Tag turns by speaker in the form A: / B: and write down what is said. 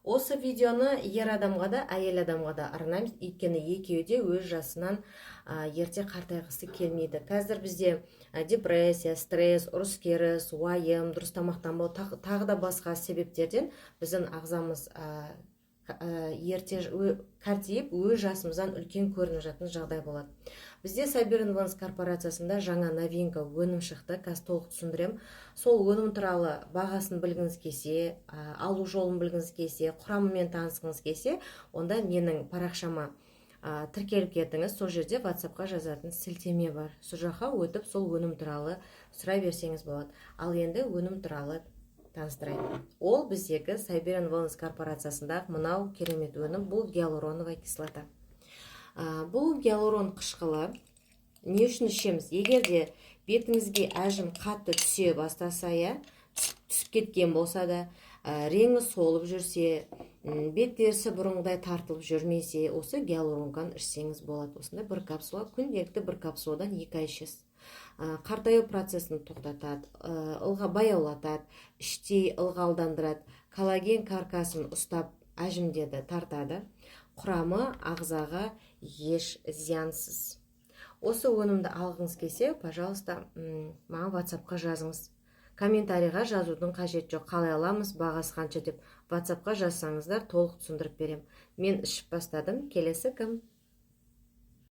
A: Осы видеоны ер адамға да, әйел адамға да арнаймыз, өйткені екеуі де өз жасынан ерте қартайғысы келмейді. Қазір бізде депрессия, стресс, ұрыс керіс, уайым, дұрыс тамақтанбау, тағы да басқа себептерден біздің ағзамыз ерте қартайып, өз жасымыздан үлкен көрініп жатқан жағдай болады. Бізде Сайбер Инвест корпорациясында жаңа новинка өнім шықты, қазір толық түсіндірем. Сол өнім туралы бағасын білгіңіз келсе, алу жолын білгіңіз келсе, құрамымен танысқыңыз келсе, онда менің парақшама тіркеліп кетіңіз. Сол жерде WhatsApp-қа жазатын сілтеме бар. Сол жаққа өтіп, сол өнім туралы сұрай берсеңіз болады. Ал енді өнім туралы таныстырайын. Ол біздегі Сайбер Инвест корпорациясындағы мынау керемет өнім, бұл гиалуроновая кислота. Бұл гиалурон қышқылы не үшін ішеміз? Егер де бетіңізге әжім қатты түсе бастаса, түсіп кеткен болса да, реңі солып жүрсе, бет терісі бұрынғыдай тартылып жүрмесе, осы гиалуронканы ішсеңіз болады. Осында бір капсула, күнделікті бір капсуладан 2 ай ішесіз. Қартаю процесін тоқтатады, баяулатады, іштей ылғалдандырады, коллаген каркасын ұстап әжімдерді тартады. Құрамы ағзаға еш зиянсыз. Осы өнімді алғыңыз келсе, пожалуйста, маған WhatsApp-қа жазыңыз. Комментарийға жазудың қажет жоқ. Қалай аламыз, бағасы қанша деп WhatsApp-қа жазсаңыздар, толық түсіндіріп берем. Мен ішіп бастадым, келесі кім?